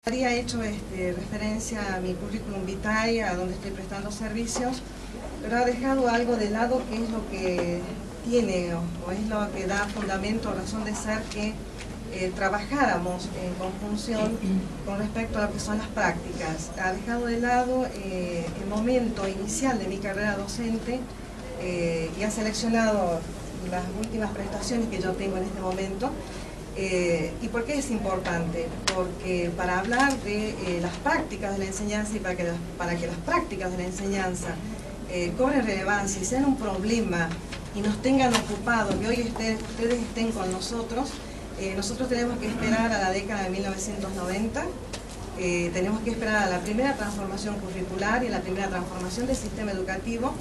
Había hecho referencia a mi currículum vitae, a donde estoy prestando servicios, pero ha dejado algo de lado que es lo que tiene o es lo que da fundamento, razón de ser que trabajáramos en conjunción con respecto a lo que son las prácticas. Ha dejado de lado el momento inicial de mi carrera docente y ha seleccionado las últimas prestaciones que yo tengo en este momento. ¿Y por qué es importante? Porque para hablar de las prácticas de la enseñanza y para que las prácticas de la enseñanza cobren relevancia y sean un problema y nos tengan ocupados y hoy ustedes estén con nosotros, nosotros tenemos que esperar a la década de 1990, tenemos que esperar a la primera transformación curricular y a la primera transformación del sistema educativo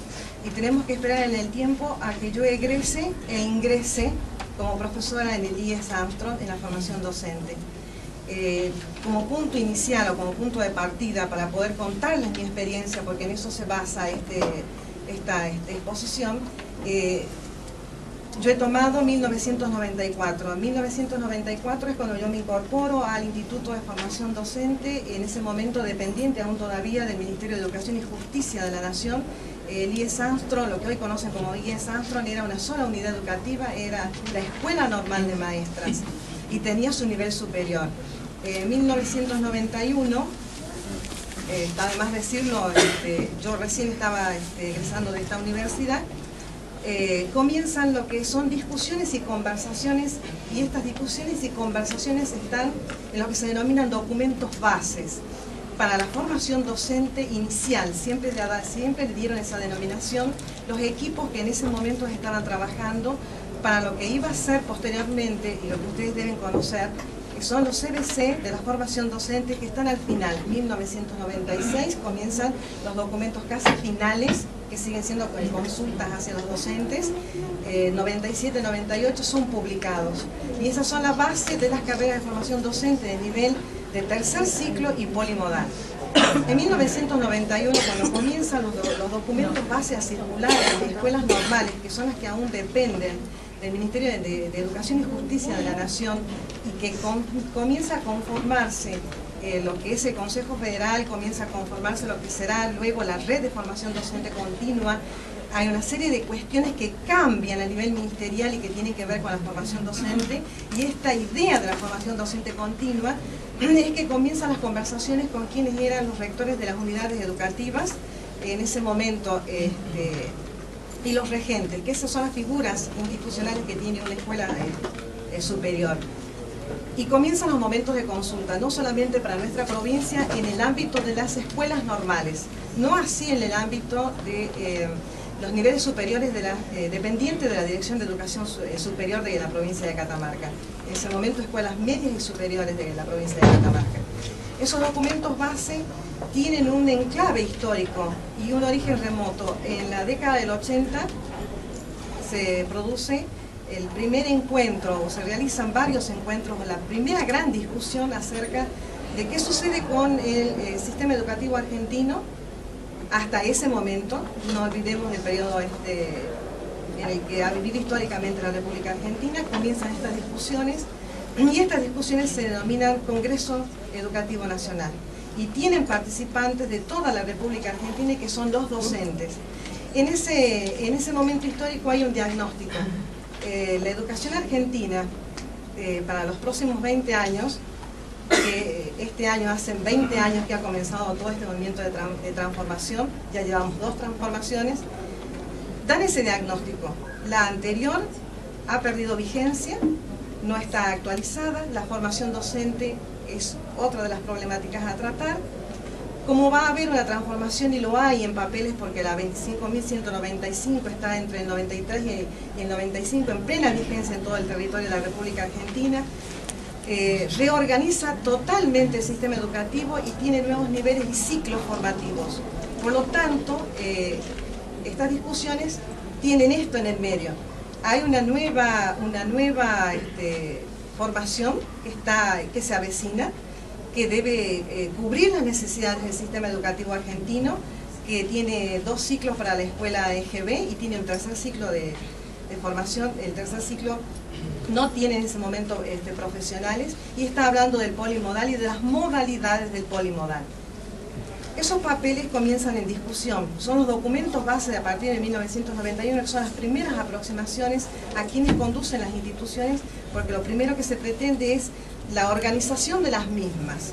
y tenemos que esperar en el tiempo a que yo egrese e ingrese como profesora en el IES Armstrong en la formación docente. Como punto inicial o como punto de partida para poder contarles mi experiencia, porque en eso se basa esta exposición, yo he tomado 1994. 1994 es cuando yo me incorporo al Instituto de Formación Docente, en ese momento dependiente aún todavía del Ministerio de Educación y Justicia de la Nación. El IES Armstrong, lo que hoy conocen como IES Armstrong, era una sola unidad educativa, era la Escuela Normal de Maestras y tenía su nivel superior. En 1991, está de más decirlo, yo recién estaba egresando de esta universidad, comienzan lo que son discusiones y conversaciones, y estas discusiones y conversaciones están en lo que se denominan documentos bases para la formación docente inicial. Siempre le dieron esa denominación los equipos que en ese momento estaban trabajando para lo que iba a ser posteriormente, y lo que ustedes deben conocer, que son los CBC de la formación docente, que están al final. 1996 comienzan los documentos casi finales, que siguen siendo consultas hacia los docentes. 97, 98 son publicados. Y esas son las bases de las carreras de formación docente de nivel de tercer ciclo y polimodal. En 1991, cuando comienzan los documentos base a circular en las escuelas normales, que son las que aún dependen del Ministerio de Educación y Justicia de la Nación, y que comienza a conformarse lo que es el Consejo Federal, comienza a conformarse lo que será luego la Red de Formación Docente Continua. Hay una serie de cuestiones que cambian a nivel ministerial y que tienen que ver con la formación docente, y esta idea de la formación docente continua es que comienzan las conversaciones con quienes eran los rectores de las unidades educativas en ese momento, y los regentes, que esas son las figuras institucionales que tiene una escuela superior. Y comienzan los momentos de consulta, no solamente para nuestra provincia en el ámbito de las escuelas normales, no así en el ámbito de los niveles superiores dependientes de la Dirección de Educación Superior de la provincia de Catamarca. En ese momento, escuelas medias y superiores de la provincia de Catamarca. Esos documentos base tienen un enclave histórico y un origen remoto. En la década del 80 se produce el primer encuentro, o se realizan varios encuentros, la primera gran discusión acerca de qué sucede con el sistema educativo argentino hasta ese momento. No olvidemos el periodo en el que ha vivido históricamente la República Argentina. Comienzan estas discusiones, y estas discusiones se denominan Congreso Educativo Nacional, y tienen participantes de toda la República Argentina, que son los docentes. En ese momento histórico hay un diagnóstico. La educación argentina para los próximos 20 años, que este año hacen 20 años que ha comenzado todo este movimiento de transformación, ya llevamos 2 transformaciones, dan ese diagnóstico. La anterior ha perdido vigencia, no está actualizada, la formación docente es otra de las problemáticas a tratar. Como va a haber una transformación, y lo hay en papeles, porque la 25.195 está entre el 93 y el 95 en plena vigencia en todo el territorio de la República Argentina, reorganiza totalmente el sistema educativo y tiene nuevos niveles y ciclos formativos. Por lo tanto, estas discusiones tienen esto en el medio. Hay una nueva formación que se avecina, que debe cubrir las necesidades del sistema educativo argentino, que tiene 2 ciclos para la escuela EGB y tiene un tercer ciclo de formación, el tercer ciclo no tiene en ese momento profesionales, y está hablando del polimodal y de las modalidades del polimodal. Esos papeles comienzan en discusión, son los documentos base de a partir de 1991, que son las primeras aproximaciones a quienes conducen las instituciones, porque lo primero que se pretende es la organización de las mismas,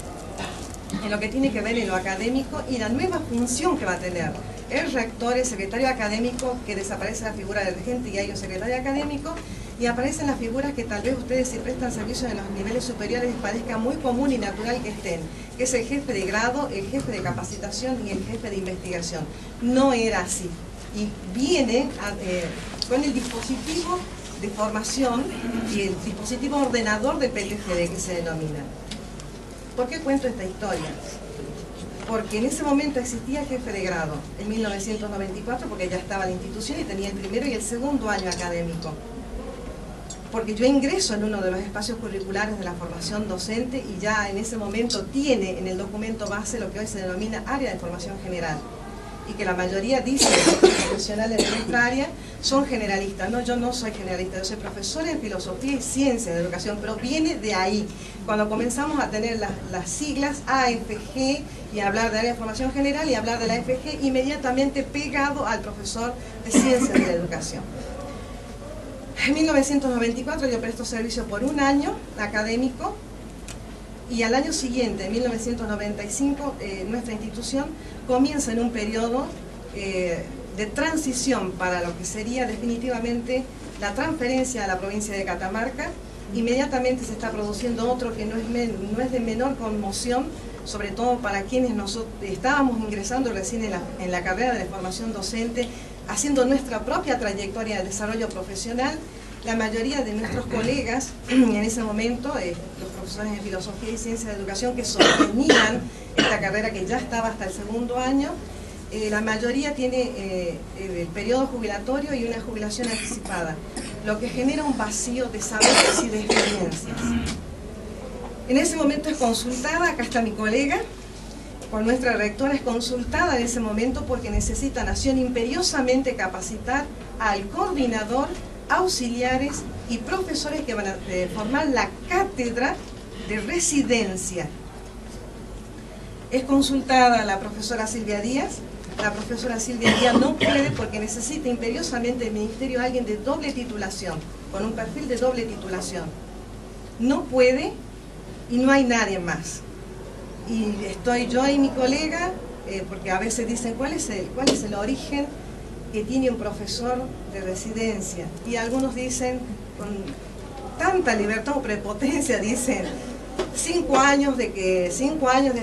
en lo que tiene que ver en lo académico y la nueva función que va a tener el rector, el secretario académico, que desaparece la figura del regente y hay un secretario académico, y aparecen las figuras que tal vez ustedes, si prestan servicio en los niveles superiores, les parezca muy común y natural que estén, que es el jefe de grado, el jefe de capacitación y el jefe de investigación. No era así, y viene con el dispositivo de formación y el dispositivo ordenador de PLGD, que se denomina. ¿Por qué cuento esta historia? Porque en ese momento existía jefe de grado, en 1994, porque ya estaba la institución y tenía el primero y el segundo año académico. Porque yo ingreso en uno de los espacios curriculares de la formación docente y ya en ese momento tiene en el documento base lo que hoy se denomina área de formación general. Y que la mayoría dice que los profesionales de nuestra área son generalistas. No, yo no soy generalista, yo soy profesora en filosofía y ciencia de educación, pero viene de ahí. Cuando comenzamos a tener las siglas AFG y hablar de área de formación general y hablar de la AFG, inmediatamente pegado al profesor de ciencias de la educación. En 1994 yo presto servicio por un año académico y al año siguiente, en 1995, nuestra institución comienza en un periodo de transición para lo que sería definitivamente la transferencia a la provincia de Catamarca. Inmediatamente se está produciendo otro que no es de menor conmoción, sobre todo para quienes nosotros estábamos ingresando recién en la carrera de formación docente, haciendo nuestra propia trayectoria de desarrollo profesional. La mayoría de nuestros colegas en ese momento, los profesores de filosofía y ciencia de educación que sostenían esta carrera que ya estaba hasta el segundo año, la mayoría tiene el periodo jubilatorio y una jubilación anticipada, lo que genera un vacío de saberes y de experiencias. En ese momento es consultada, acá está mi colega, por nuestra rectora, es consultada en ese momento porque necesita Nación imperiosamente capacitar al coordinador, auxiliares y profesores que van a formar la cátedra de residencia. Es consultada la profesora Silvia Díaz. La profesora Silvia Díaz no puede porque necesita imperiosamente el ministerio a alguien de doble titulación, con un perfil de doble titulación. No puede y no hay nadie más. Y estoy yo y mi colega, porque a veces dicen ¿cuál es el origen que tiene un profesor de residencia? Y algunos dicen con tanta libertad o prepotencia, dicen 5 años de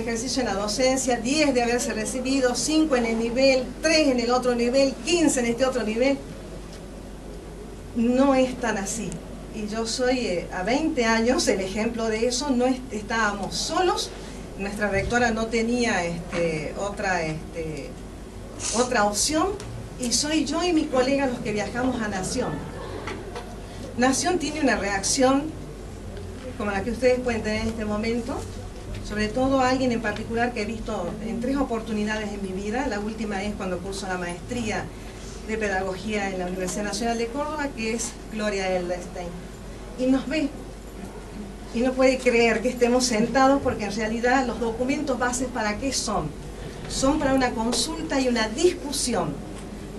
ejercicio en la docencia, 10 de haberse recibido, 5 en el nivel, 3 en el otro nivel, 15 en este otro nivel. No es tan así. Y yo soy a 20 años el ejemplo de eso. No estábamos solos, nuestra rectora no tenía otra opción, y soy yo y mi colega los que viajamos a Nación. Nación tiene una reacción como la que ustedes pueden tener en este momento, sobre todo a alguien en particular que he visto en 3 oportunidades en mi vida. La última es cuando curso la maestría de Pedagogía en la Universidad Nacional de Córdoba, que es Gloria Edelstein. Y nos ve, y no puede creer que estemos sentados, porque en realidad los documentos bases, ¿para qué son? Son para una consulta y una discusión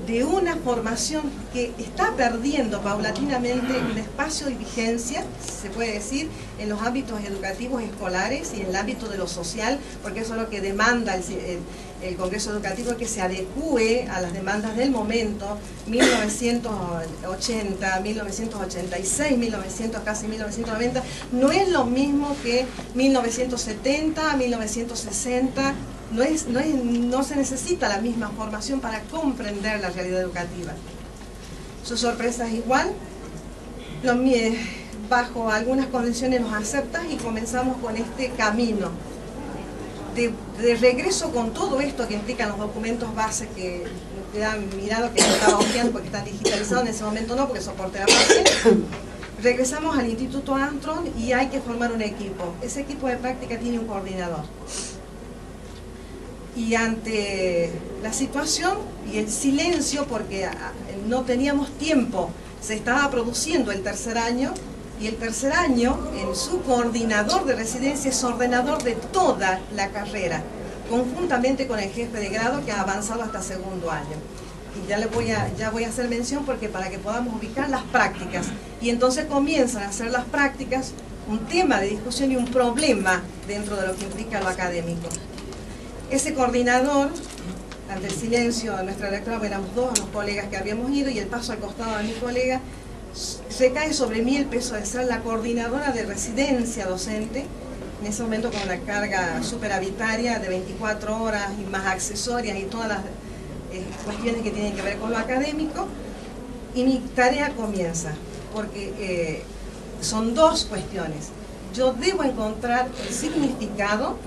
de una formación que está perdiendo paulatinamente un espacio de vigencia, se puede decir, en los ámbitos educativos escolares y en el ámbito de lo social, porque eso es lo que demanda el Congreso Educativo, que se adecúe a las demandas del momento, 1980, 1986, casi 1990, no es lo mismo que 1970, 1960, no se necesita la misma formación para comprender la realidad educativa. Su sorpresa es igual, bajo algunas condiciones nos aceptas y comenzamos con este camino de regreso con todo esto que implican los documentos base, que te han mirado que yo estaba hojeando porque están digitalizados, en ese momento no, porque soporte la parte. Regresamos al Instituto Armstrong y hay que formar un equipo. Ese equipo de práctica tiene un coordinador. Y ante la situación y el silencio, porque no teníamos tiempo, se estaba produciendo el tercer año, Y el tercer año, en su coordinador de residencia, es ordenador de toda la carrera, conjuntamente con el jefe de grado que ha avanzado hasta segundo año. Y ya voy a hacer mención porque para que podamos ubicar las prácticas. Y entonces comienzan a hacer las prácticas un tema de discusión y un problema dentro de lo que implica lo académico. Ese coordinador, ante el silencio de nuestra directora, éramos dos los colegas que habíamos ido, y el paso al costado de mi colega, recae sobre mí el peso de ser la coordinadora de residencia docente, en ese momento con una carga superavitaria de 24 horas y más accesorias y todas las cuestiones que tienen que ver con lo académico, y mi tarea comienza, porque son dos cuestiones. Yo debo encontrar el significado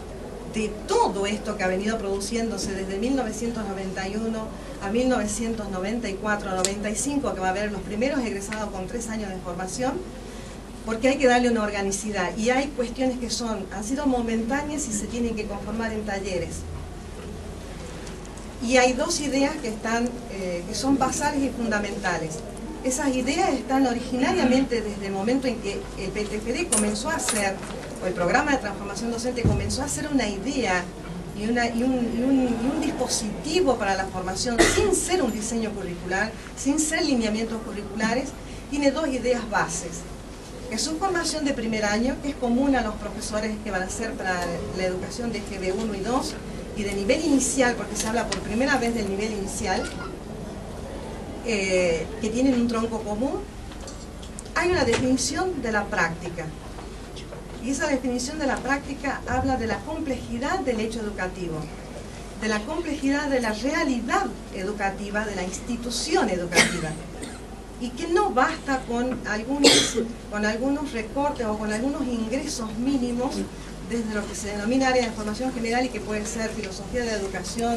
de todo esto que ha venido produciéndose desde 1991 a 1994, 95, que va a haber los primeros egresados con 3 años de formación, porque hay que darle una organicidad, y hay cuestiones que han sido momentáneas y se tienen que conformar en talleres. Y hay dos ideas que son basales y fundamentales. Esas ideas están originariamente desde el momento en que el PTFD comenzó a hacer, o el programa de transformación docente comenzó a hacer una idea y un dispositivo para la formación, sin ser un diseño curricular, sin ser lineamientos curriculares. Tiene dos ideas bases. Es su formación de primer año, que es común a los profesores que van a hacer para la educación de GB 1 y 2, y de nivel inicial, porque se habla por primera vez del nivel inicial, que tienen un tronco común. Hay una definición de la práctica, y esa definición de la práctica habla de la complejidad del hecho educativo, de la complejidad de la realidad educativa, de la institución educativa, y que no basta con algunos recortes o con algunos ingresos mínimos desde lo que se denomina área de formación general, y que puede ser filosofía de la educación,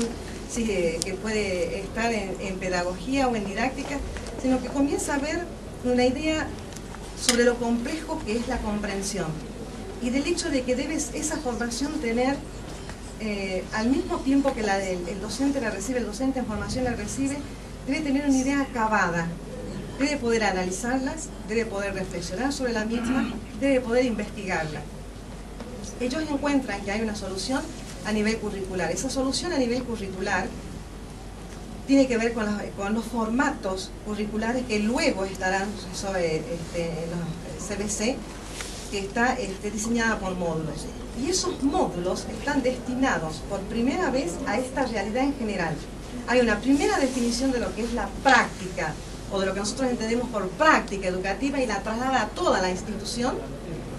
sí, que puede estar en pedagogía o en didáctica, sino que comienza a haber una idea sobre lo complejo que es la comprensión, y del hecho de que debes esa formación tener, al mismo tiempo que el docente la recibe, el docente en formación la recibe, debe tener una idea acabada, debe poder analizarlas, debe poder reflexionar sobre la misma, debe poder investigarla. Ellos encuentran que hay una solución a nivel curricular. Esa solución a nivel curricular tiene que ver con los formatos curriculares que luego estarán sobre los CBC, que está diseñada por módulos. Y esos módulos están destinados por primera vez a esta realidad en general. Hay una primera definición de lo que es la práctica, o de lo que nosotros entendemos por práctica educativa, y la traslada a toda la institución,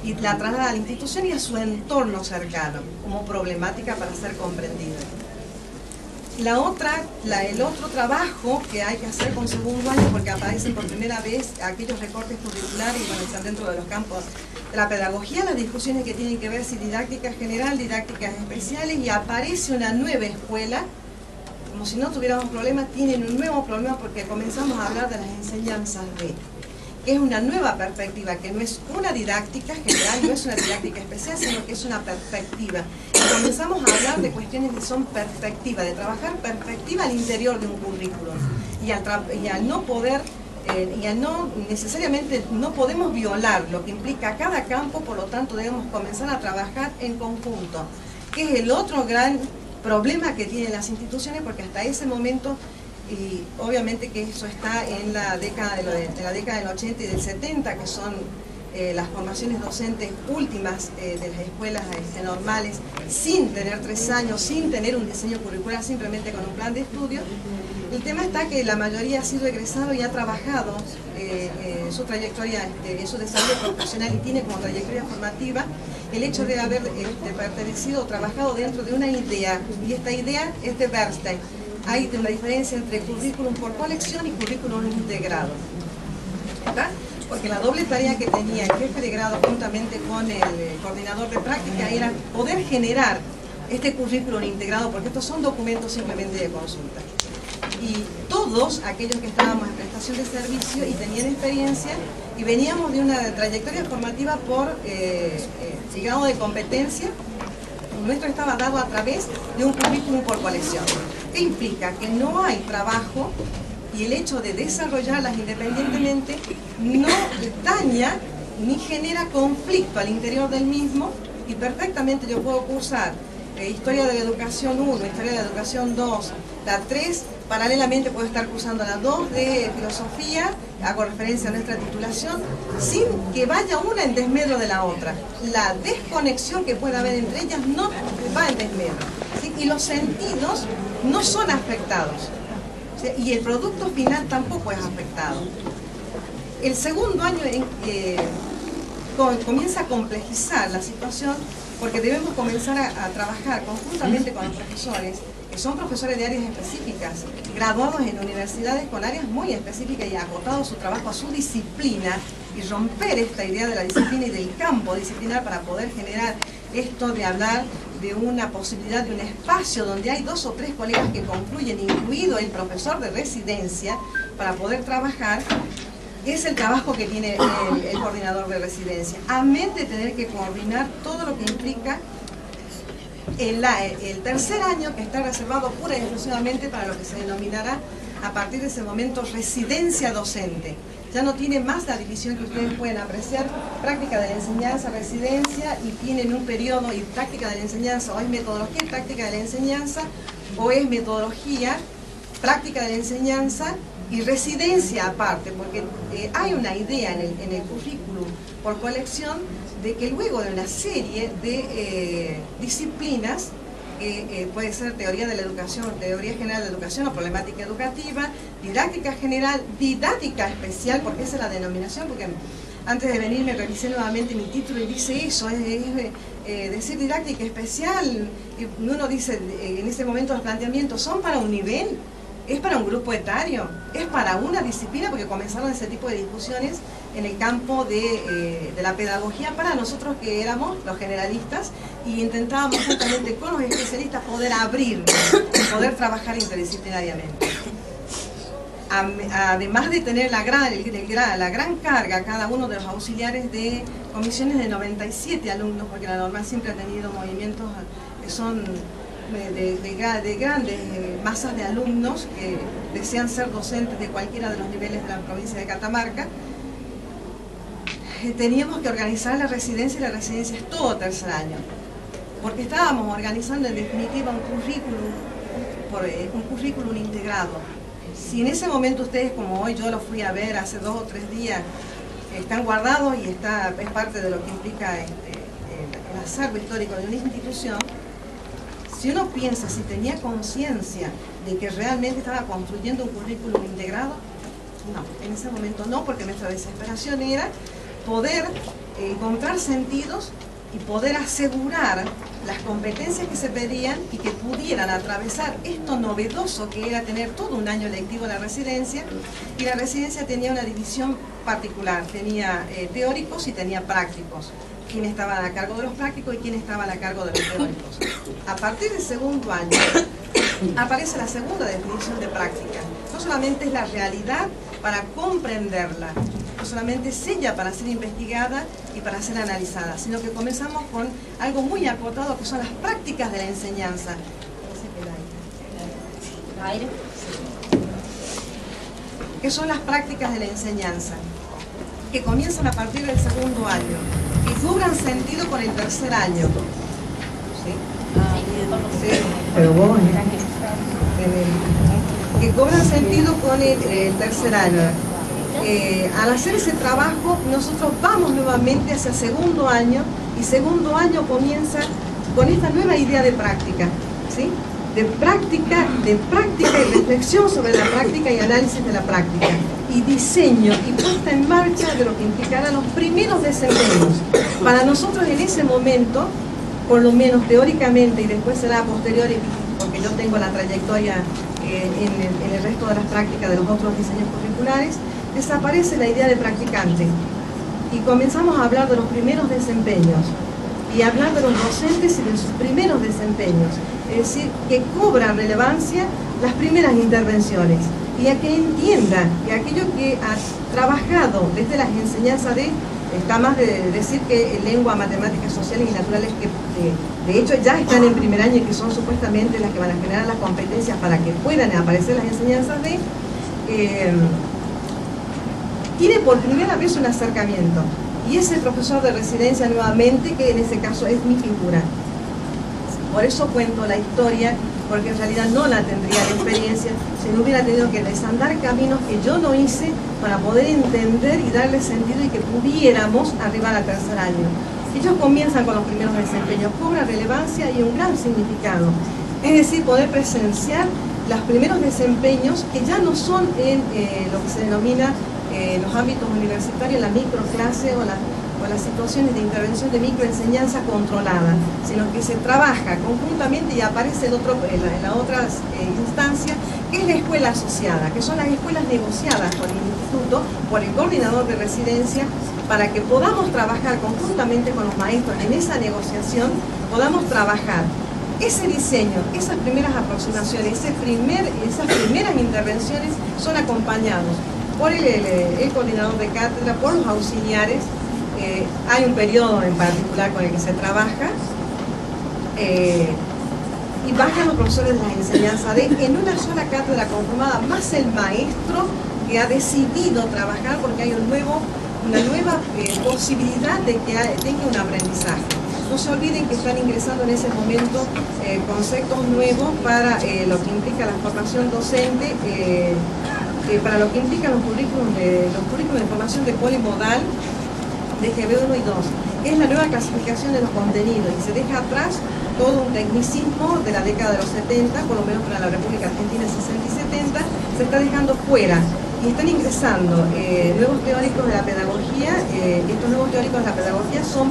y la traslada a la institución y a su entorno cercano, como problemática para ser comprendida. El otro trabajo que hay que hacer con segundo año, porque aparecen por primera vez aquellos recortes curriculares, y bueno, están dentro de los campos de la pedagogía, las discusiones que tienen que ver si didáctica general, didácticas especiales, y aparece una nueva escuela. Como si no tuviéramos problemas, tienen un nuevo problema, porque comenzamos a hablar de las enseñanzas que es una nueva perspectiva, que no es una didáctica general, no es una didáctica especial, sino que es una perspectiva. Y comenzamos a hablar de cuestiones que son perspectiva, de trabajar perspectiva al interior de un currículum. Y al no poder, necesariamente no podemos violar lo que implica cada campo, por lo tanto debemos comenzar a trabajar en conjunto, que es el otro gran problema que tienen las instituciones, porque hasta ese momento, y obviamente que eso está en la década del 80 y del 70, que son las formaciones docentes últimas de las escuelas normales, sin tener 3 años, sin tener un diseño curricular, simplemente con un plan de estudio. El tema está que la mayoría ha sido egresado y ha trabajado su trayectoria, su desarrollo profesional, y tiene como trayectoria formativa el hecho de haber pertenecido o trabajado dentro de una idea, y esta idea es de Bernstein. Hay una diferencia entre currículum por colección y currículum integrado, ¿verdad? Porque la doble tarea que tenía el jefe de grado juntamente con el coordinador de práctica era poder generar este currículum integrado, porque estos son documentos simplemente de consulta. Y todos aquellos que estábamos en prestación de servicio y tenían experiencia, y veníamos de una trayectoria formativa por grado de competencia, nuestro estaba dado a través de un currículum por colección. ¿Qué implica? Que no hay trabajo, y el hecho de desarrollarlas independientemente no daña ni genera conflicto al interior del mismo, y perfectamente yo puedo cursar Historia de la Educación 1, Historia de la Educación 2, la 3, paralelamente puedo estar cursando la 2 de Filosofía, hago referencia a nuestra titulación, sin que vaya una en desmedro de la otra. La desconexión que pueda haber entre ellas no va en desmedro, ¿sí? Y los sentidos no son afectados, ¿sí? Y el producto final tampoco es afectado. El segundo año comienza a complejizar la situación, porque debemos comenzar a trabajar conjuntamente con los profesores, que son profesores de áreas específicas, graduados en universidades con áreas muy específicas y acotado su trabajo a su disciplina, y romper esta idea de la disciplina y del campo disciplinar para poder generar esto de hablar de una posibilidad de un espacio donde hay 2 o 3 colegas que concluyen, incluido el profesor de residencia, para poder trabajar. Es el trabajo que tiene el coordinador de residencia, amén de tener que coordinar todo lo que implica el tercer año, que está reservado pura y exclusivamente para lo que se denominará a partir de ese momento residencia docente. Ya no tiene más la división que ustedes pueden apreciar, práctica de la enseñanza, residencia, y tienen un periodo, y práctica de la enseñanza, o es metodología y práctica de la enseñanza, o es metodología, práctica de la enseñanza y residencia aparte, porque hay una idea en el currículum por colección de que luego de una serie de disciplinas, puede ser teoría de la educación, teoría general de la educación o problemática educativa, didáctica general, didáctica especial, porque esa es la denominación, porque antes de venir me revisé nuevamente mi título y dice eso, es decir didáctica especial, y uno dice en ese momento los planteamientos son para un nivel, es para un grupo etario, es para una disciplina, porque comenzaron ese tipo de discusiones en el campo de la pedagogía para nosotros que éramos los generalistas, y intentábamos justamente con los especialistas poder abrir, poder trabajar interdisciplinariamente. Además de tener la gran carga cada uno de los auxiliares de comisiones de 97 alumnos, porque la normal siempre ha tenido movimientos que son de grandes masas de alumnos que desean ser docentes de cualquiera de los niveles de la provincia de Catamarca. Teníamos que organizar la residencia, y la residencia es todo tercer año, porque estábamos organizando en definitiva un currículum integrado. Si en ese momento ustedes, como hoy yo lo fui a ver hace 2 o 3 días, están guardados y es parte de lo que implica el acervo histórico de una institución, si uno piensa, si tenía conciencia de que realmente estaba construyendo un currículum integrado, no, en ese momento no, porque nuestra desesperación era poder encontrar sentidos y poder asegurar las competencias que se pedían y que pudieran atravesar esto novedoso que era tener todo un año lectivo en la residencia, y la residencia tenía una división particular, tenía teóricos y tenía prácticos. Quién estaba a cargo de los prácticos y quién estaba a cargo de los teóricos. A partir del segundo año aparece la segunda definición de práctica. No solamente es la realidad para comprenderla, no solamente es ella para ser investigada y para ser analizada, sino que comenzamos con algo muy acotado, que son las prácticas de la enseñanza. ¿Qué son las prácticas de la enseñanza? Que comienzan a partir del segundo año y cobran sentido con el tercer año. ¿Sí? Sí. Pero vos, que cobran sentido con el tercer año. Al hacer ese trabajo, nosotros vamos nuevamente hacia segundo año, y segundo año comienza con esta nueva idea de práctica, ¿sí? de práctica y reflexión sobre la práctica y análisis de la práctica, y diseño y puesta en marcha de lo que implicarán los primeros desempeños. Para nosotros en ese momento, por lo menos teóricamente, y después será a posteriori, porque yo tengo la trayectoria en el resto de las prácticas de los otros diseños curriculares, desaparece la idea de practicante y comenzamos a hablar de los primeros desempeños y hablar de los docentes y de sus primeros desempeños, es decir, que cobra relevancia las primeras intervenciones, y a que entienda que aquello que ha trabajado desde las enseñanzas está más de decir que lengua, matemáticas, sociales y naturales, que de hecho ya están en primer año y que son supuestamente las que van a generar las competencias para que puedan aparecer las enseñanzas tiene por primera vez un acercamiento. y ese profesor de residencia nuevamente, que en ese caso es mi figura. Por eso cuento la historia, porque en realidad no la tendría la experiencia si no hubiera tenido que desandar caminos que yo no hice para poder entender y darle sentido y que pudiéramos arribar al tercer año. Ellos comienzan con los primeros desempeños, cobra relevancia y un gran significado. Es decir, poder presenciar los primeros desempeños que ya no son en lo que se denomina los ámbitos universitarios, la microclase o las situaciones de intervención de microenseñanza controlada, sino que se trabaja conjuntamente y aparece en la otra instancia, que es la escuela asociada, que son las escuelas negociadas por el instituto, por el coordinador de residencia, para que podamos trabajar conjuntamente con los maestros en esa negociación, podamos trabajar ese diseño, esas primeras aproximaciones, esas primeras intervenciones son acompañados por el coordinador de cátedra, por los auxiliares. Hay un periodo en particular con el que se trabaja y bajan los profesores de la enseñanza en una sola cátedra conformada, más el maestro que ha decidido trabajar porque hay una nueva posibilidad de que tenga un aprendizaje. No se olviden que están ingresando en ese momento conceptos nuevos para lo que implica la formación docente, para lo que implica los currículos de formación de polimodal de GB 1 y 2. Es la nueva clasificación de los contenidos y se deja atrás todo un tecnicismo de la década de los 70, por lo menos para la República Argentina 60 y 70, se está dejando fuera. Y están ingresando nuevos teóricos de la pedagogía. Estos nuevos teóricos de la pedagogía son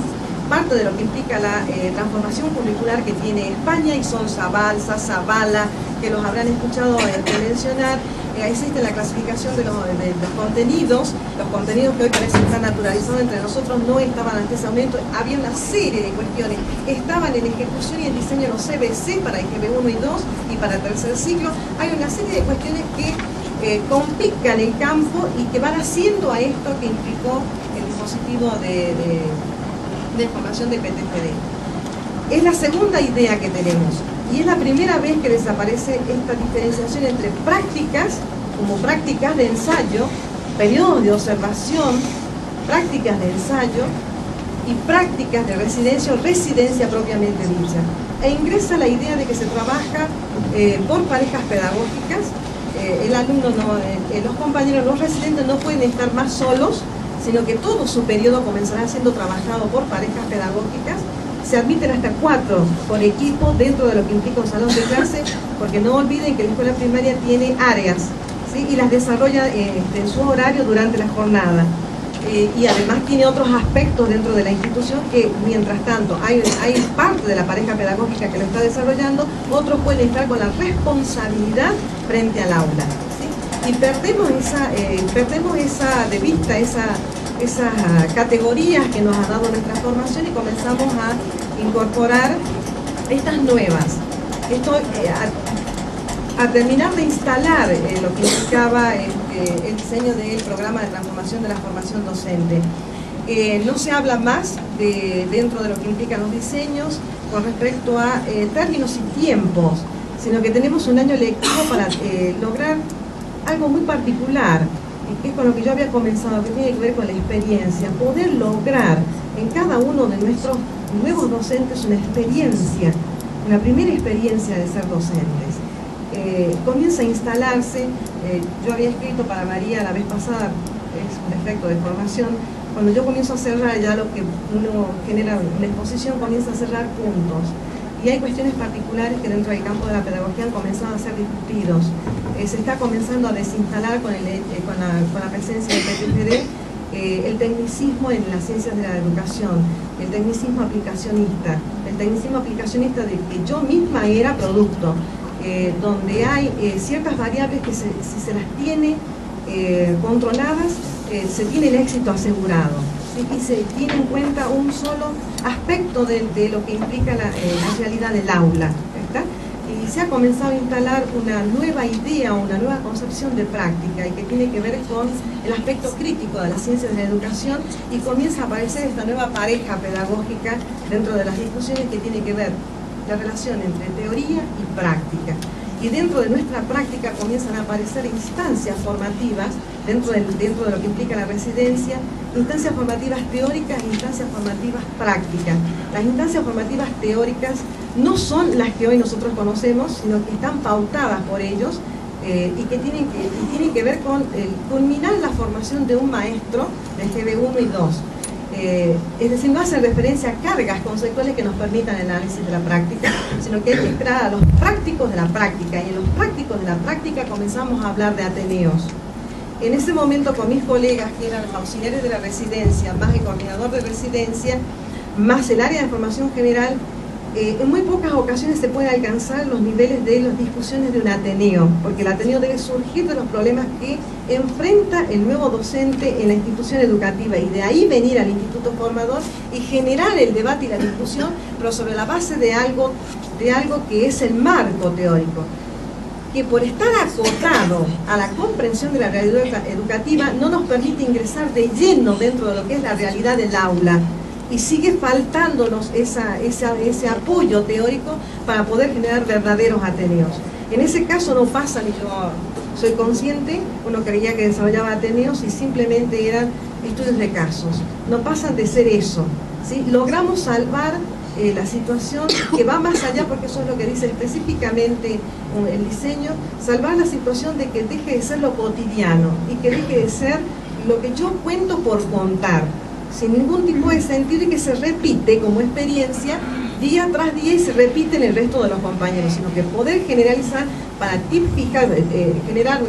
parte de lo que implica la transformación curricular que tiene España, y son Zabalza, Zavala, que los habrán escuchado mencionar. Existe la clasificación de los contenidos. Los contenidos que hoy parecen estar naturalizados entre nosotros no estaban hasta ese momento. Había una serie de cuestiones. Estaban en ejecución y en diseño los CBC para el GB 1 y 2 y para el tercer ciclo. Hay una serie de cuestiones que complican el campo y que van haciendo a esto que implicó el dispositivo de formación de PTFD. Es la segunda idea que tenemos y es la primera vez que desaparece esta diferenciación entre prácticas, como prácticas de ensayo, periodos de observación, prácticas de ensayo y prácticas de residencia o residencia propiamente dicha. E ingresa la idea de que se trabaja por parejas pedagógicas. El alumno, los compañeros, los residentes no pueden estar más solos, sino que todo su periodo comenzará siendo trabajado por parejas pedagógicas. Se admiten hasta 4 por equipo dentro de lo que implica un salón de clase, porque no olviden que la escuela primaria tiene áreas, ¿sí? Y las desarrolla en su horario durante la jornada. Y además tiene otros aspectos dentro de la institución que, mientras tanto, hay parte de la pareja pedagógica que lo está desarrollando, otros pueden estar con la responsabilidad frente al aula, ¿sí? Y perdemos de vista esas categorías que nos ha dado nuestra formación y comenzamos a incorporar estas nuevas. Esto, a terminar de instalar lo que implicaba el diseño del programa de transformación de la formación docente. No se habla más dentro de lo que implican los diseños con respecto a términos y tiempos, sino que tenemos un año lectivo para lograr algo muy particular, que es con lo que yo había comenzado, que tiene que ver con la experiencia, poder lograr en cada uno de nuestros nuevos docentes una experiencia, una primera experiencia de ser docentes. Comienza a instalarse, yo había escrito para María la vez pasada, es un efecto de formación, cuando yo comienzo a cerrar ya lo que uno genera, una exposición comienza a cerrar puntos. Y hay cuestiones particulares que dentro del campo de la pedagogía han comenzado a ser discutidos. Se está comenzando a desinstalar con la presencia del PTFD el tecnicismo en las ciencias de la educación, el tecnicismo aplicacionista de que yo misma era producto, donde hay ciertas variables que si se las tiene controladas, se tiene el éxito asegurado. Y se tiene en cuenta un solo aspecto de lo que implica la realidad del aula, ¿está? Y se ha comenzado a instalar una nueva idea, una nueva concepción de práctica y que tiene que ver con el aspecto crítico de las ciencias de la educación, y comienza a aparecer esta nueva pareja pedagógica dentro de las discusiones que tiene que ver la relación entre teoría y práctica. y dentro de nuestra práctica comienzan a aparecer instancias formativas, dentro de lo que implica la residencia, instancias formativas teóricas e instancias formativas prácticas. Las instancias formativas teóricas no son las que hoy nosotros conocemos, sino que están pautadas por ellos y que tienen que ver con culminar la formación de un maestro de GB1 y 2. Es decir, no hacen referencia a cargas conceptuales que nos permitan el análisis de la práctica, sino que hay que esperar a los prácticos de la práctica, y en los prácticos de la práctica comenzamos a hablar de ateneos. En ese momento, con mis colegas, que eran los auxiliares de la residencia, más el coordinador de residencia, más el área de formación general, en muy pocas ocasiones se puede alcanzar los niveles de las discusiones de un ateneo, porque el ateneo debe surgir de los problemas que enfrenta el nuevo docente en la institución educativa, y de ahí venir al instituto formador y generar el debate y la discusión, pero sobre la base de algo que es el marco teórico, que por estar acotado a la comprensión de la realidad educativa no nos permite ingresar de lleno dentro de lo que es la realidad del aula, y sigue faltándonos ese apoyo teórico para poder generar verdaderos ateneos. En ese caso no pasa, ni yo soy consciente, uno creía que desarrollaba ateneos y simplemente eran estudios de casos. No pasan de ser eso, ¿sí? Logramos salvar la situación que va más allá, porque eso es lo que dice específicamente el diseño, salvar la situación de que deje de ser lo cotidiano y que deje de ser lo que yo cuento por contar, sin ningún tipo de sentido, y que se repite como experiencia día tras día y se repite en el resto de los compañeros, sino que poder generalizar para tipificar, generar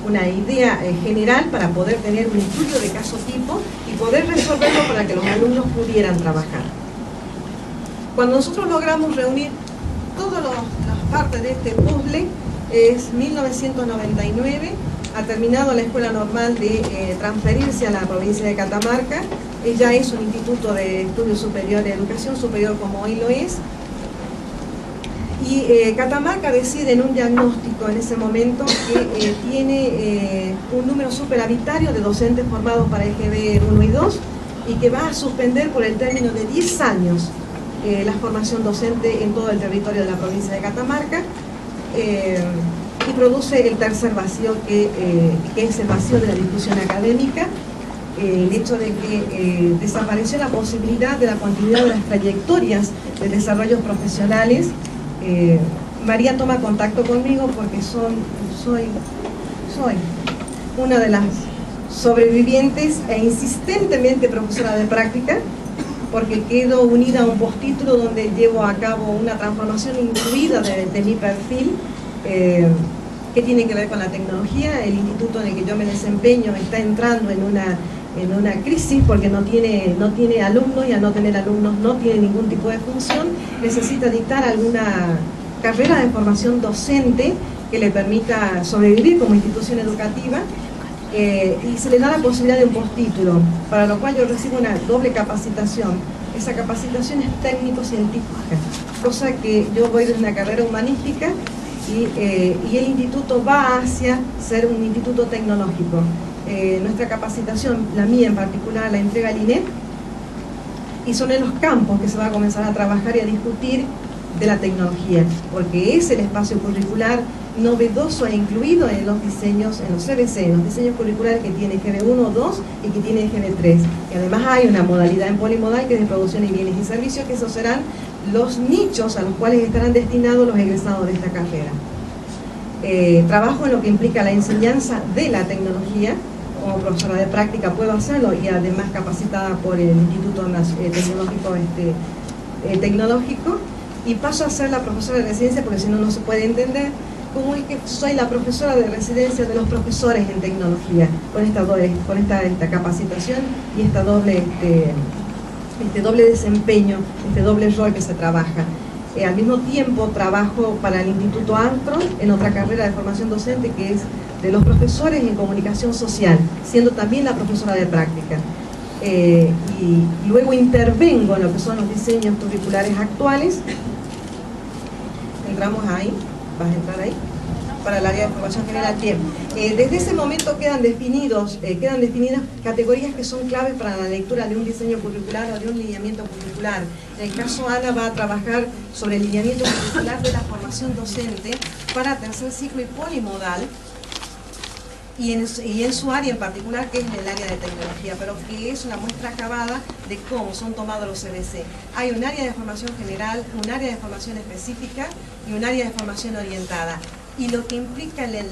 una idea general para poder tener un estudio de caso tipo y poder resolverlo para que los alumnos pudieran trabajar. Cuando nosotros logramos reunir todas las partes de este puzzle, es 1999, ha terminado la Escuela Normal de transferirse a la provincia de Catamarca. Ella es un instituto de estudios superiores, de educación superior como hoy lo es, y Catamarca decide en un diagnóstico en ese momento que tiene un número superavitario de docentes formados para EGB 1 y 2 y que va a suspender por el término de 10 años la formación docente en todo el territorio de la provincia de Catamarca, y produce el tercer vacío que es el vacío de la discusión académica. El hecho de que desapareció la posibilidad de la continuidad de las trayectorias de desarrollos profesionales. María toma contacto conmigo porque soy una de las sobrevivientes e insistentemente profesora de práctica, porque quedo unida a un postítulo donde llevo a cabo una transformación incluida de mi perfil, que tiene que ver con la tecnología. El instituto en el que yo me desempeño está entrando en una crisis porque no tiene alumnos, y al no tener alumnos no tiene ningún tipo de función. Necesita dictar alguna carrera de formación docente que le permita sobrevivir como institución educativa, y se le da la posibilidad de un postítulo, para lo cual yo recibo una doble capacitación. Esa capacitación es técnico-científica, cosa que yo voy desde una carrera humanística y el instituto va hacia ser un instituto tecnológico. Nuestra capacitación, la mía en particular, la entrega el INEP, y son en los campos que se va a comenzar a trabajar y a discutir de la tecnología, porque es el espacio curricular novedoso e incluido en los diseños, en los CBC, en los diseños curriculares que tiene GB1, 2 y que tiene GB3. Y además hay una modalidad en polimodal que es de producción y bienes y servicios, que esos serán los nichos a los cuales estarán destinados los egresados de esta carrera. Trabajo en lo que implica la enseñanza de la tecnología. Como profesora de práctica puedo hacerlo, y además capacitada por el Instituto Tecnológico, y paso a ser la profesora de residencia, porque si no, no se puede entender cómo es que soy la profesora de residencia de los profesores en tecnología, con esta capacitación y este doble desempeño, este doble rol que se trabaja. Al mismo tiempo trabajo para el Instituto Antro en otra carrera de formación docente que es de los profesores en comunicación social, siendo también la profesora de práctica. Y luego intervengo en lo que son los diseños curriculares actuales. Entramos ahí, ¿vas a entrar ahí? para el área de formación general. Bien, desde ese momento quedan definidas categorías que son claves para la lectura de un diseño curricular o de un lineamiento curricular. En el caso Ana va a trabajar sobre el lineamiento curricular de la formación docente para tercer ciclo y polimodal, y en su área en particular, que es el área de tecnología, pero que es una muestra acabada de cómo son tomados los CBC. Hay un área de formación general, un área de formación específica y un área de formación orientada. Y lo que implica el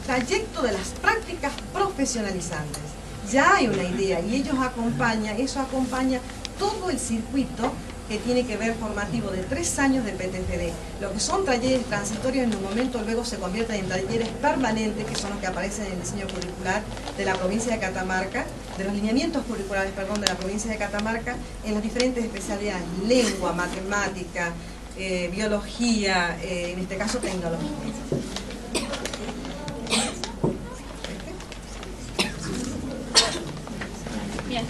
trayecto de las prácticas profesionalizantes. Ya hay una idea y eso acompaña todo el circuito que tiene que ver formativo de 3 años de PTFD. Lo que son talleres transitorios en un momento luego se convierten en talleres permanentes, que son los que aparecen en el diseño curricular de la provincia de Catamarca, de los lineamientos curriculares, perdón, de la provincia de Catamarca, en las diferentes especialidades: lengua, matemática, biología, en este caso tecnología. Bien,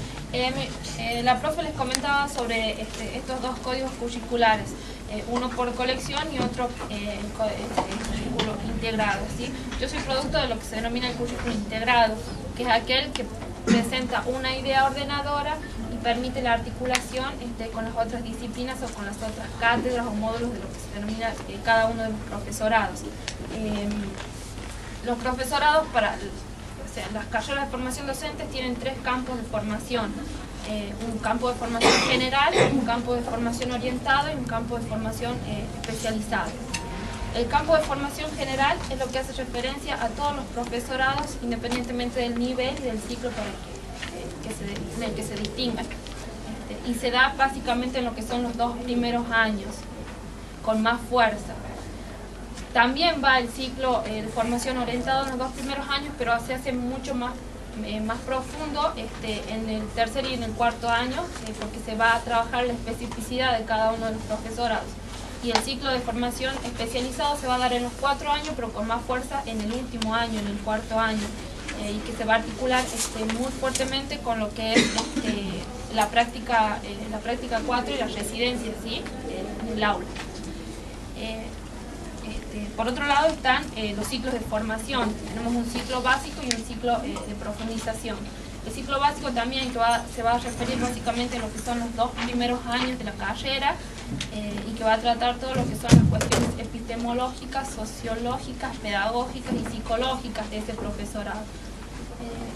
la profe les comentaba sobre estos dos códigos curriculares, uno por colección y otro currículo integrado, ¿sí? Yo soy producto de lo que se denomina el currículo integrado, que es aquel que presenta una idea ordenadora y permite la articulación con las otras disciplinas o con las otras cátedras o módulos de lo que se denomina cada uno de los profesorados. Los profesorados las carreras de formación docente tienen 3 campos de formación: un campo de formación general, un campo de formación orientada y un campo de formación especializada. El campo de formación general es lo que hace referencia a todos los profesorados, independientemente del nivel y del ciclo en el que se distingan. Y se da básicamente en lo que son los 2 primeros años, con más fuerza. También va el ciclo de formación orientada en los 2 primeros años, pero se hace mucho más profundo en el tercer y en el cuarto año, porque se va a trabajar la especificidad de cada uno de los profesorados. Y el ciclo de formación especializado se va a dar en los 4 años, pero con más fuerza en el último año, en el cuarto año, y que se va a articular muy fuertemente con lo que es la práctica 4 y la residencia, ¿sí? En el aula. Por otro lado están los ciclos de formación. Tenemos un ciclo básico y un ciclo de profundización. El ciclo básico también se va a referir básicamente a lo que son los 2 primeros años de la carrera, y que va a tratar todo lo que son las cuestiones epistemológicas, sociológicas, pedagógicas y psicológicas de ese profesorado.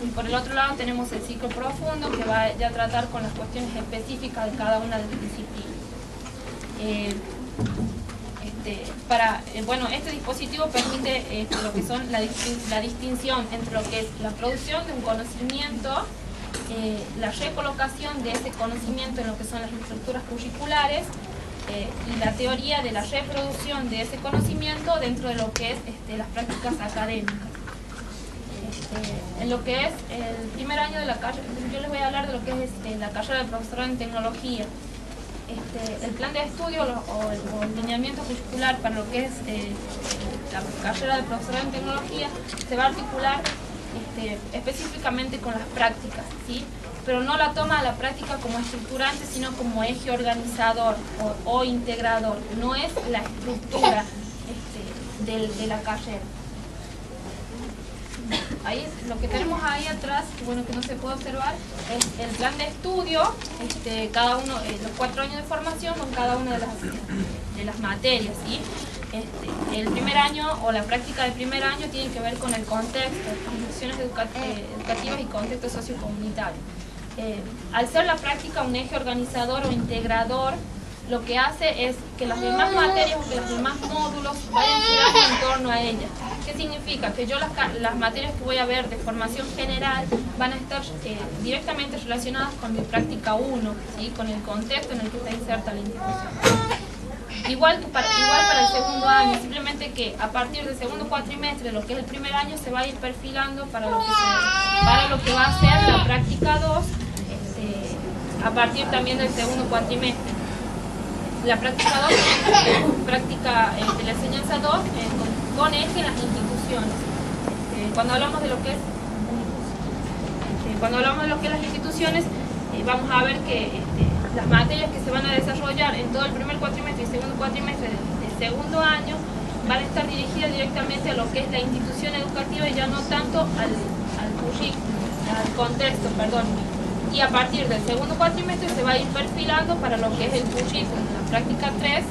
Y por el otro lado tenemos el ciclo profundo, que va ya a tratar con las cuestiones específicas de cada una de las disciplinas. Este dispositivo permite lo que son la distinción entre lo que es la producción de un conocimiento, la recolocación de ese conocimiento en lo que son las estructuras curriculares, y la teoría de la reproducción de ese conocimiento dentro de lo que es las prácticas académicas. En lo que es el primer año de la carrera, yo les voy a hablar de lo que es la carrera de profesorado en tecnología. El plan de estudio o el lineamiento curricular para lo que es la carrera de profesorado en tecnología se va a articular específicamente con las prácticas, ¿sí? Pero no la toma la práctica como estructurante, sino como eje organizador o integrador. No es la estructura de la carrera. Ahí, lo que tenemos ahí atrás, que no se puede observar, es el plan de estudio, cada uno, los 4 años de formación con cada una de las materias, ¿sí? El primer año o la práctica del primer año tiene que ver con el contexto, instituciones educativas y contexto sociocomunitario. Al ser la práctica un eje organizador o integrador, lo que hace es que las demás materias o que los demás módulos vayan girando en torno a ella. ¿Qué significa? Que yo las materias que voy a ver de formación general van a estar directamente relacionadas con mi práctica 1, ¿sí? Con el contexto en el que está inserta la institución. Igual para el segundo año, simplemente que a partir del segundo cuatrimestre, lo que es el primer año, se va a ir perfilando para lo que va a ser la práctica 2, a partir también del segundo cuatrimestre. La práctica 2 es práctica de la enseñanza 2 con eje en las instituciones. Cuando hablamos de lo que es las instituciones, vamos a ver que las materias que se van a desarrollar en todo el primer cuatrimestre y segundo cuatrimestre del segundo año van a estar dirigidas directamente a lo que es la institución educativa y ya no tanto al currículum, al contexto, perdón. Y a partir del segundo cuatrimestre se va a ir perfilando para lo que es el currículum, la práctica 3,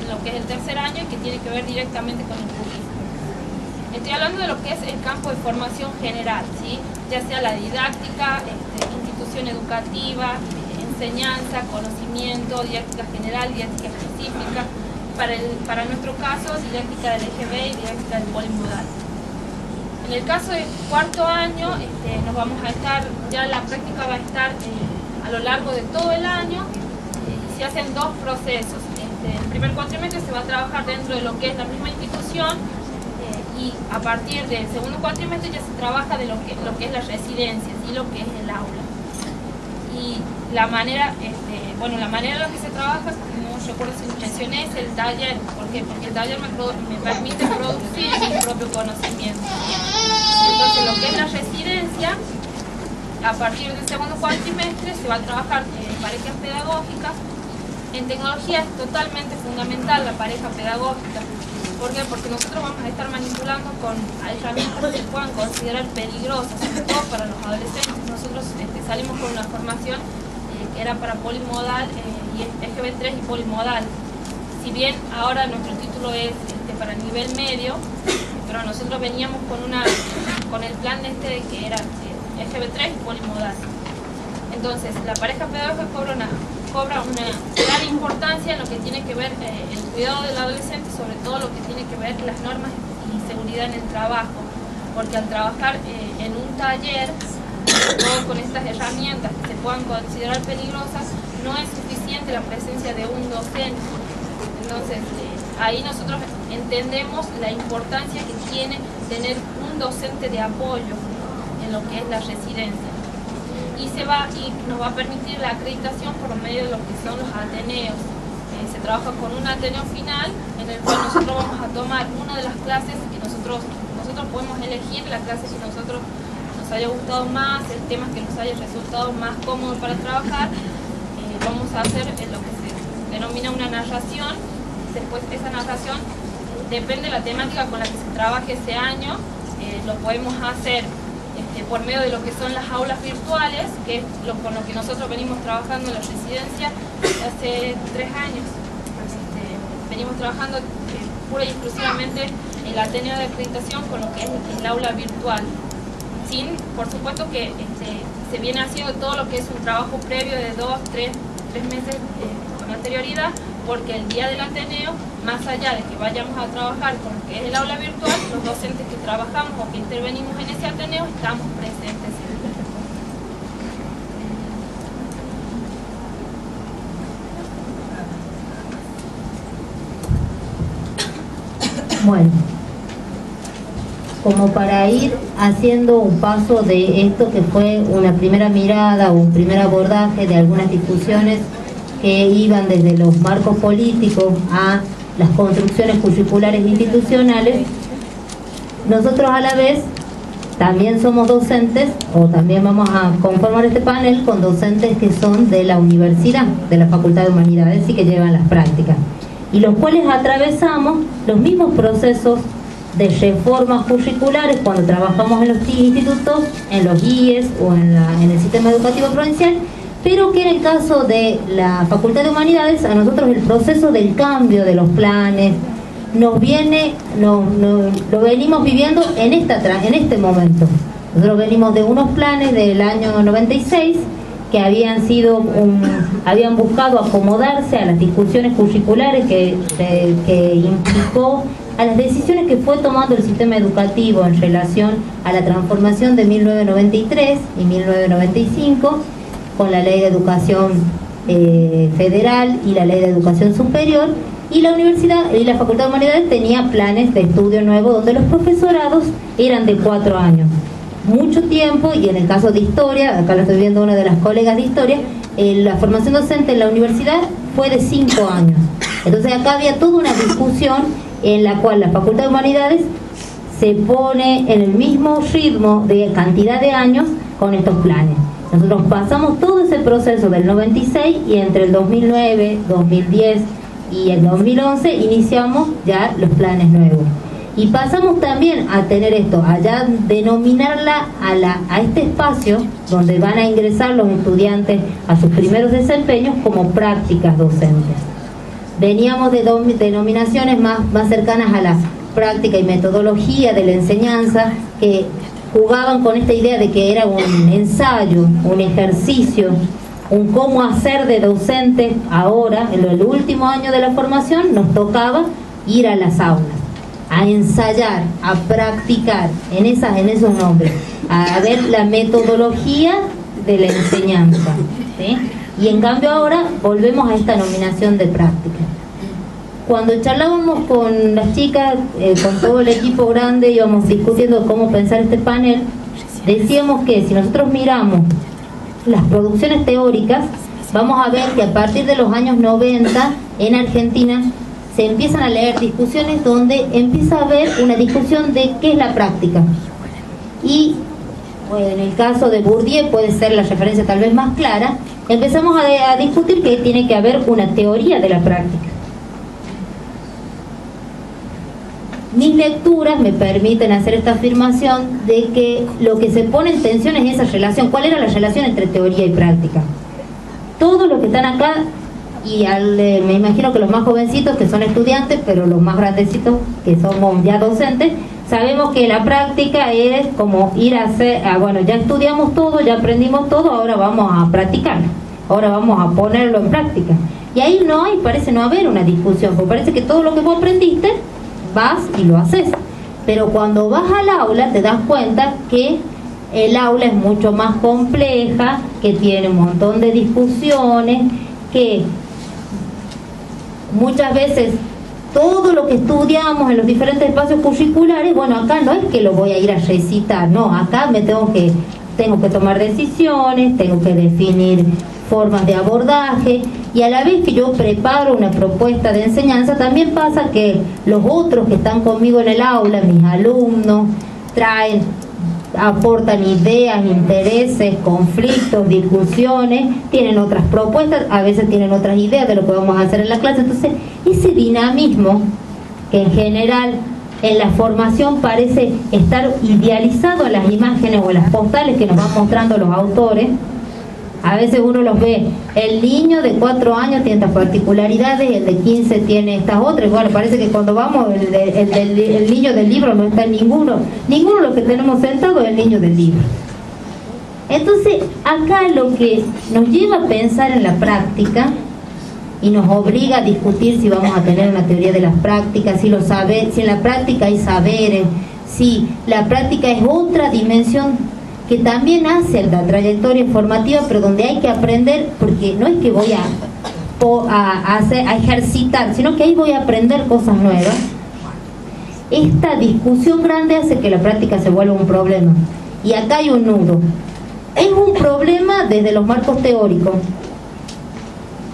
lo que es el tercer año y que tiene que ver directamente con el currículum. Estoy hablando de lo que es el campo de formación general, ¿sí? Ya sea la didáctica, institución educativa, enseñanza, conocimiento, didáctica general, didáctica específica. Para nuestro caso, didáctica del EGB y didáctica del polimodal. En el caso del cuarto año, nos vamos a estar, ya la práctica va a estar a lo largo de todo el año y se hacen dos procesos. El primer cuatrimestre se va a trabajar dentro de lo que es la misma institución y a partir del segundo cuatrimestre ya se trabaja de lo que es la residencia y lo que es el aula. Y la manera, la manera en la que se trabaja, no recuerdo si mencioné, es el taller. ¿Por qué? Porque el taller me permite producir mi propio conocimiento. Entonces, lo que es la residencia, a partir del segundo cuatrimestre se va a trabajar en parejas pedagógicas. En tecnología es totalmente fundamental la pareja pedagógica. ¿Por qué? Porque nosotros vamos a estar manipulando con herramientas que se puedan considerar peligrosas, sobre todo para los adolescentes. Nosotros salimos con una formación que era para polimodal y EGB3 y polimodal. Si bien ahora nuestro título es para nivel medio, pero nosotros veníamos con el plan de que era EGB3 y polimodal. Entonces, la pareja pedagógica cobra una gran importancia en lo que tiene que ver el cuidado del adolescente, sobre todo lo que tiene que ver las normas y seguridad en el trabajo, porque al trabajar en un taller, todo con estas herramientas que se puedan considerar peligrosas, no es suficiente la presencia de un docente. Entonces, ahí nosotros entendemos la importancia que tiene tener un docente de apoyo en lo que es la residencia. Y nos va a permitir la acreditación por medio de lo que son los ateneos. Se trabaja con un ateneo final en el cual nosotros vamos a tomar una de las clases que nosotros podemos elegir la clase que nosotros nos haya gustado más, el tema que nos haya resultado más cómodo para trabajar. Vamos a hacer lo que se denomina una narración. Después esa narración, depende de la temática con la que se trabaje ese año, lo podemos hacer por medio de lo que son las aulas virtuales, que es con lo que nosotros venimos trabajando en la residencia hace 3 años. Venimos trabajando pura y exclusivamente el ateneo de acreditación con lo que es el aula virtual. Por supuesto que se viene haciendo todo lo que es un trabajo previo de 2-3 meses con anterioridad, porque el día del ateneo, más allá de que vayamos a trabajar con lo que es el aula virtual, los docentes que trabajamos o que intervenimos en ese ateneo estamos presentes. Bueno, como para ir haciendo un paso de esto que fue una primera mirada o un primer abordaje de algunas discusiones que iban desde los marcos políticos a las construcciones curriculares institucionales, nosotros a la vez también somos docentes, o también vamos a conformar este panel con docentes que son de la universidad, de la Facultad de Humanidades y que llevan las prácticas, y los cuales atravesamos los mismos procesos de reformas curriculares cuando trabajamos en los institutos, en los IES o en el sistema educativo provincial, pero que en el caso de la Facultad de Humanidades, a nosotros el proceso del cambio de los planes lo venimos viviendo en este momento. Nosotros venimos de unos planes del año 96 que habían buscado acomodarse a las discusiones curriculares que implicó a las decisiones que fue tomando el sistema educativo en relación a la transformación de 1993 y 1995 con la Ley de Educación Federal y la Ley de Educación Superior, y la universidad y la Facultad de Humanidades tenía planes de estudio nuevo donde los profesorados eran de 4 años. Mucho tiempo, y en el caso de Historia, acá lo estoy viendo una de las colegas de Historia, la formación docente en la universidad fue de 5 años. Entonces acá había toda una discusión en la cual la Facultad de Humanidades se pone en el mismo ritmo de cantidad de años con estos planes. Nosotros pasamos todo ese proceso del 96 y entre el 2009, 2010, y en 2011 iniciamos ya los planes nuevos. Y pasamos también a tener esto, a ya denominarla a este espacio donde van a ingresar los estudiantes a sus primeros desempeños como prácticas docentes. Veníamos de denominaciones más cercanas a la práctica y metodología de la enseñanza, que jugaban con esta idea de que era un ensayo, un ejercicio, un cómo hacer de docente. Ahora, en el último año de la formación, nos tocaba ir a las aulas, a ensayar, a practicar en esos nombres, a ver la metodología de la enseñanza, ¿sí? Y en cambio ahora volvemos a esta nominación de práctica. Cuando charlábamos con las chicas, con todo el equipo grande, íbamos discutiendo cómo pensar este panel, decíamos que si nosotros miramos las producciones teóricas, vamos a ver que a partir de los años 90 en Argentina se empiezan a leer discusiones donde empieza a haber una discusión de qué es la práctica. Y bueno, en el caso de Bourdieu puede ser la referencia tal vez más clara, empezamos a discutir que tiene que haber una teoría de la práctica. Mis lecturas me permiten hacer esta afirmación de que lo que se pone en tensión es esa relación. ¿Cuál era la relación entre teoría y práctica? Todos los que están acá, y me imagino que los más jovencitos que son estudiantes, pero los más grandecitos que somos ya docentes, sabemos que la práctica es como ir a hacer, bueno, ya estudiamos todo, ya aprendimos todo, ahora vamos a practicarlo, ahora vamos a ponerlo en práctica. Y ahí parece no haber una discusión, porque parece que todo lo que vos aprendiste, vas y lo haces. Pero cuando vas al aula te das cuenta que el aula es mucho más compleja, que tiene un montón de discusiones, que muchas veces todo lo que estudiamos en los diferentes espacios curriculares, bueno, acá no es que lo voy a ir a recitar, no, acá tengo que tomar decisiones, tengo que definir formas de abordaje, y a la vez que yo preparo una propuesta de enseñanza, también pasa que los otros que están conmigo en el aula, mis alumnos, aportan ideas, intereses, conflictos, discusiones, tienen otras propuestas, a veces tienen otras ideas de lo que vamos a hacer en la clase. Entonces, ese dinamismo que en general en la formación parece estar idealizado en las imágenes o en las postales que nos van mostrando los autores, a veces uno los ve, el niño de 4 años tiene estas particularidades, el de 15 tiene estas otras, y bueno, parece que cuando vamos, el niño del libro no está en ninguno de los que tenemos sentados es el niño del libro. Entonces, acá lo que nos lleva a pensar en la práctica, y nos obliga a discutir si vamos a tener una teoría de las prácticas, si en la práctica hay saberes, si la práctica es otra dimensión que también hace la trayectoria formativa, pero donde hay que aprender, porque no es que voy a ejercitar, sino que ahí voy a aprender cosas nuevas. Esta discusión grande hace que la práctica se vuelva un problema, y acá hay un nudo. Es un problema desde los marcos teóricos,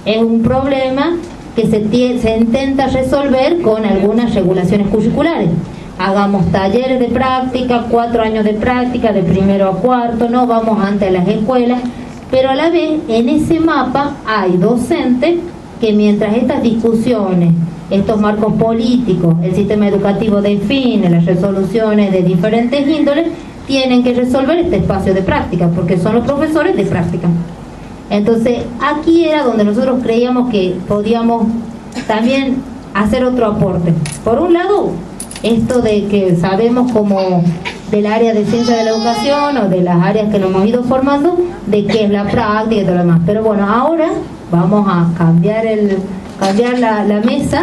es un problema que se intenta resolver con algunas regulaciones curriculares. Hagamos talleres de práctica, 4 años de práctica, de primero a cuarto, no vamos antes a las escuelas, pero a la vez en ese mapa hay docentes que mientras estas discusiones, estos marcos políticos, el sistema educativo define las resoluciones de diferentes índoles, tienen que resolver este espacio de práctica, porque son los profesores de práctica. Entonces, aquí era donde nosotros creíamos que podíamos también hacer otro aporte. Por un lado, esto de que sabemos como del área de ciencia de la educación o de las áreas que nos hemos ido formando, de qué es la práctica y todo lo demás. Pero bueno, ahora vamos a cambiar la mesa.